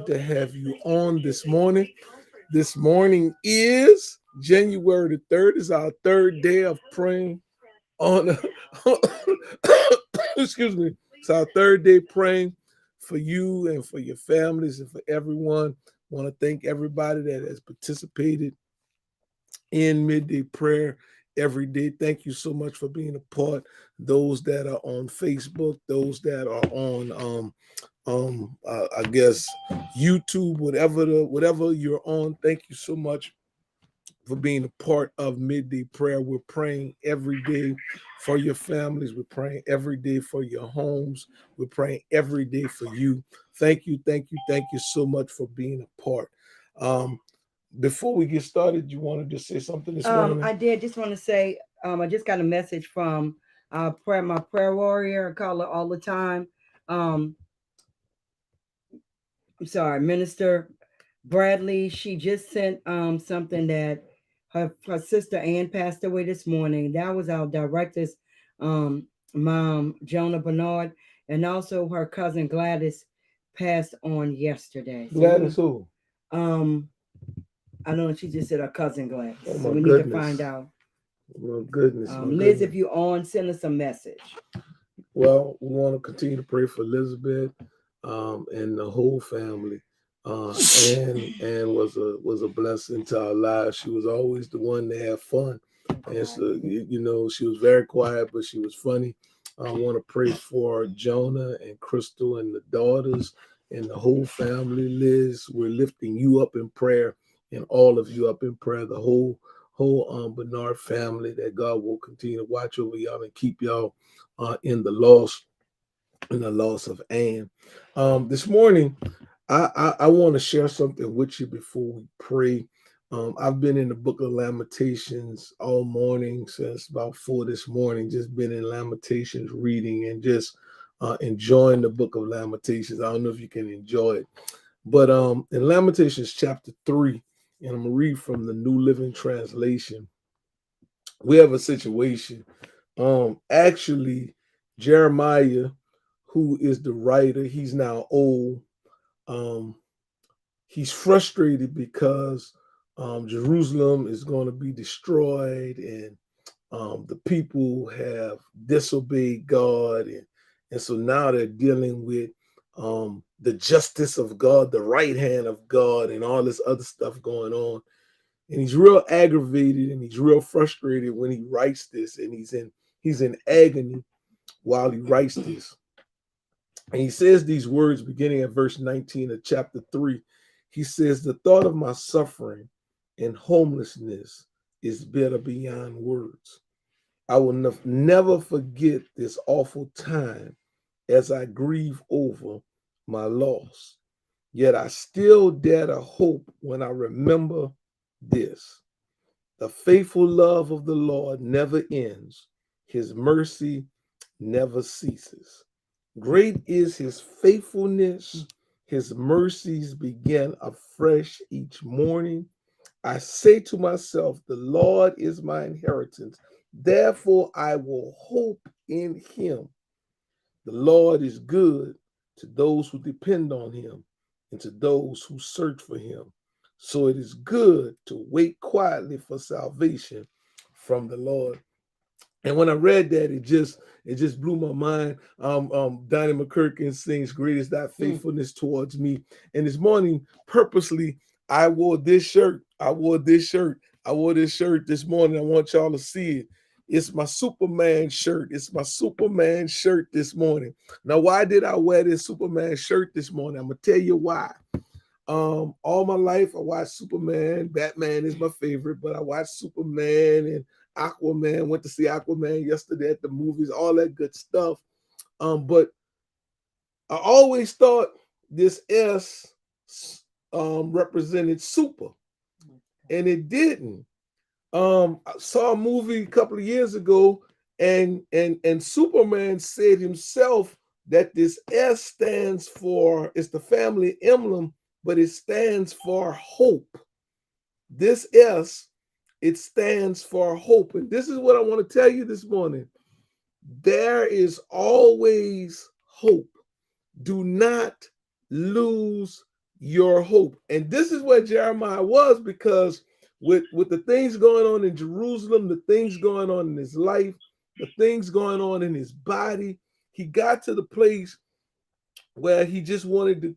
To have you on this morning. This morning is January the 3rd. It's our third day of praying on excuse me. It's our third day praying for you and for your families and for everyone. Want to thank everybody that has participated in midday prayer every day. Thank you so much for being a part. Those that are on Facebook, those that are on I guess YouTube, whatever you're on. Thank you so much for being a part of midday prayer. We're praying every day for your families. We're praying every day for your homes. We're praying every day for you. Thank you so much for being a part. Um, Before we get started, you wanted to say something this morning? I did just want to say, I just got a message from my prayer warrior. I call her all the time. Um, I'm sorry, Minister Bradley. She just sent something that her sister Ann passed away this morning. That was our director's mom, Jonah Bernard, and also her cousin Gladys passed on yesterday. So Gladys who? um I don't know. She just said her cousin Gladys. Oh So my we need to find goodness. out. My goodness, my Liz, if goodness. you on, send us a message. Well, we want to continue to pray for Elizabeth and the whole family. And was a blessing to our lives. She was always the one to have fun, and so she was very quiet, but she was funny. I want to pray for Jonah and Crystal and the daughters and the whole family. Liz, we're lifting you up in prayer, and all of you up in prayer. The whole Bernard family, that God will continue to watch over y'all and keep y'all in the loss of Anne. This morning, I want to share something with you before we pray. I've been in the book of Lamentations all morning since about 4 this morning, just been in Lamentations reading and just enjoying the book of Lamentations. I don't know if you can enjoy it, but in Lamentations chapter 3, and I'm going to read from the New Living Translation, we have a situation. Actually, Jeremiah, who is the writer, he's now old. Um, he's frustrated because Jerusalem is going to be destroyed, and the people have disobeyed God, and so now they're dealing with the justice of God, the right hand of God, and all this other stuff going on. And he's real aggravated and he's real frustrated when he writes this, and he's in agony while he writes this. And he says these words beginning at verse 19 of chapter 3. He says, "The thought of my suffering and homelessness is bitter beyond words. I will never forget this awful time as I grieve over my loss. Yet I still dare to hope when I remember this. The faithful love of the Lord never ends, his mercy never ceases. Great is his faithfulness. His mercies begin afresh each morning. I say to myself, the Lord is my inheritance. Therefore, I will hope in him. The Lord is good to those who depend on him and to those who search for him. So it is good to wait quietly for salvation from the Lord." And when I read that, it just blew my mind. Donnie McKirkin sings, "Great is thy faithfulness towards me." And this morning, purposely, I wore this shirt. I wore this shirt this morning. I want y'all to see it. It's my Superman shirt. It's my Superman shirt this morning. Now, why did I wear this Superman shirt this morning? I'm gonna tell you why. All my life I watched Superman. Batman is my favorite, but I watched Superman and Aquaman. Went to see Aquaman yesterday at the movies, all that good stuff. But I always thought this S represented super, and it didn't. I saw a movie a couple of years ago, and Superman said himself that this S stands for, it's the family emblem, but it stands for hope. This S, it stands for hope. And this is what I want to tell you this morning. There is always hope. Do not lose your hope. And this is where Jeremiah was, because with the things going on in Jerusalem, the things going on in his life, the things going on in his body, he got to the place where he wanted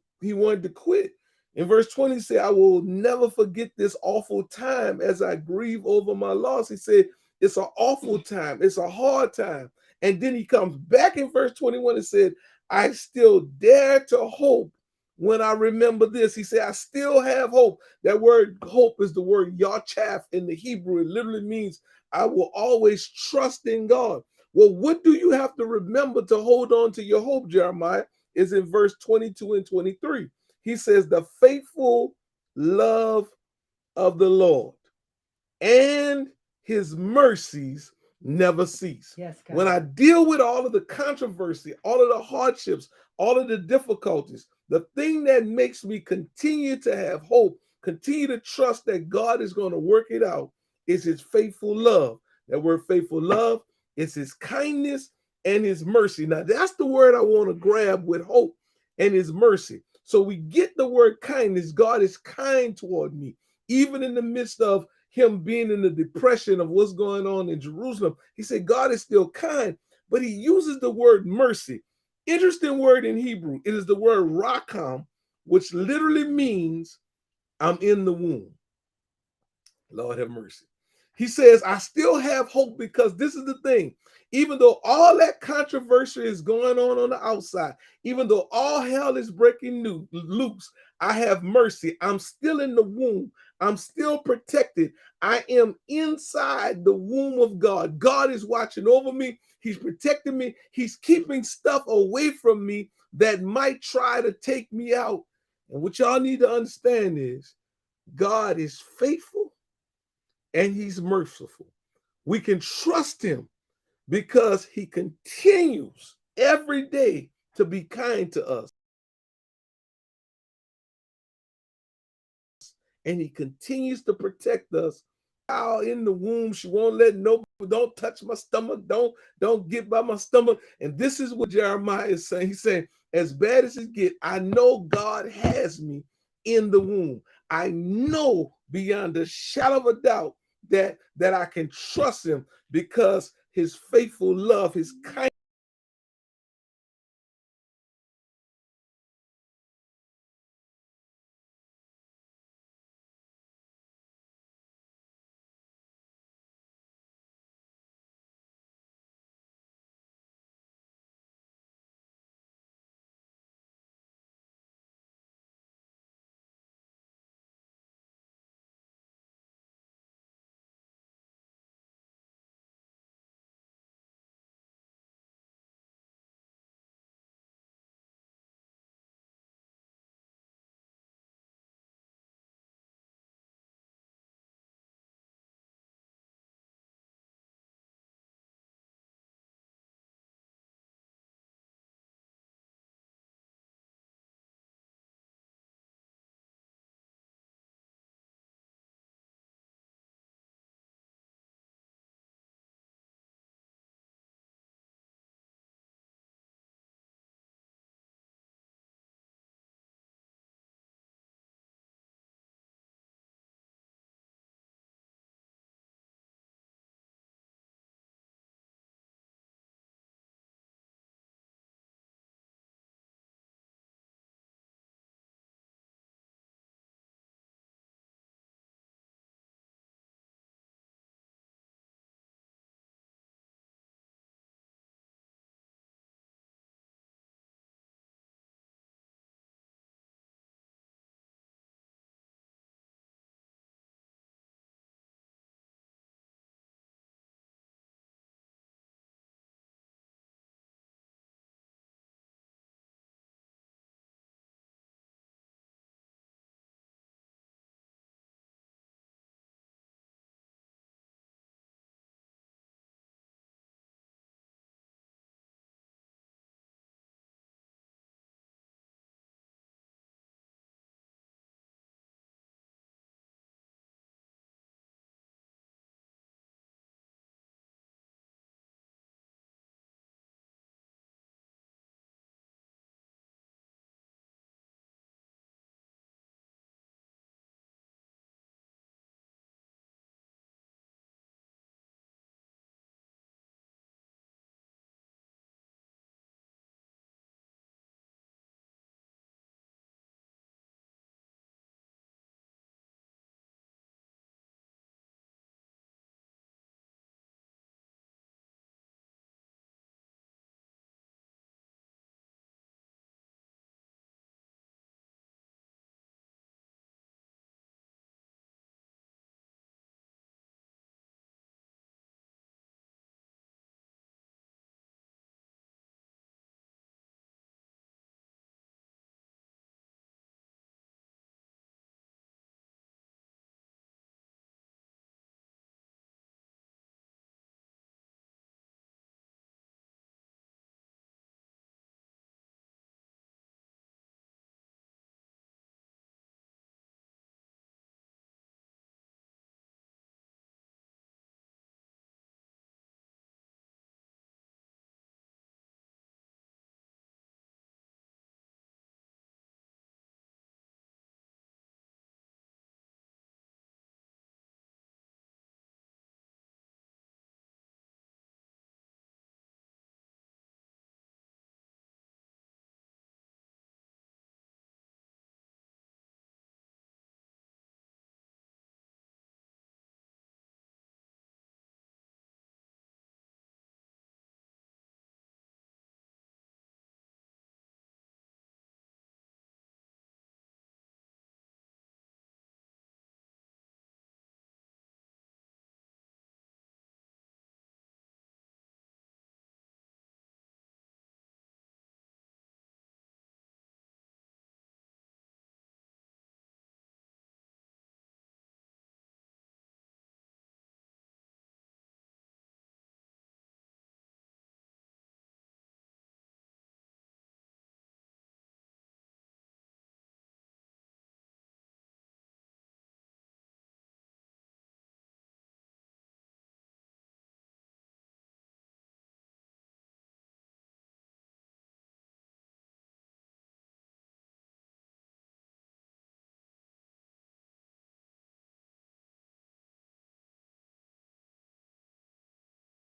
to quit. In verse 20, he said, I will never forget this awful time as I grieve over my loss. He said, it's an awful time, it's a hard time. And then he comes back in verse 21 and said, I still dare to hope when I remember this. He said, I still have hope. That word hope is the word yachaf in the Hebrew. It literally means I will always trust in God. Well, what do you have to remember to hold on to your hope, Jeremiah? Is in verse 22 and 23. He says, the faithful love of the Lord and his mercies never cease. Yes, God. When I deal with all of the controversy, all of the hardships, all of the difficulties, the thing that makes me continue to have hope, continue to trust that God is going to work it out, is his faithful love. That word faithful love is his kindness and his mercy. Now, that's the word I want to grab with hope, and his mercy. So we get the word kindness. God is kind toward me, even in the midst of him being in the depression of what's going on in Jerusalem. He said God is still kind, but he uses the word mercy. Interesting word in Hebrew. It is the word rakam, which literally means I'm in the womb. Lord have mercy. He says, I still have hope, because this is the thing. Even though all that controversy is going on the outside, even though all hell is breaking loose, I have mercy. I'm still in the womb. I'm still protected. I am inside the womb of God. God is watching over me. He's protecting me. He's keeping stuff away from me that might try to take me out. And what y'all need to understand is God is faithful and he's merciful. We can trust him because he continues every day to be kind to us. And he continues to protect us. Out in the womb, she won't let nobody, don't touch my stomach, don't get by my stomach. And this is what Jeremiah is saying. He's saying, as bad as it get, I know God has me in the womb. I know beyond a shadow of a doubt that I can trust him, because his faithful love, his kindness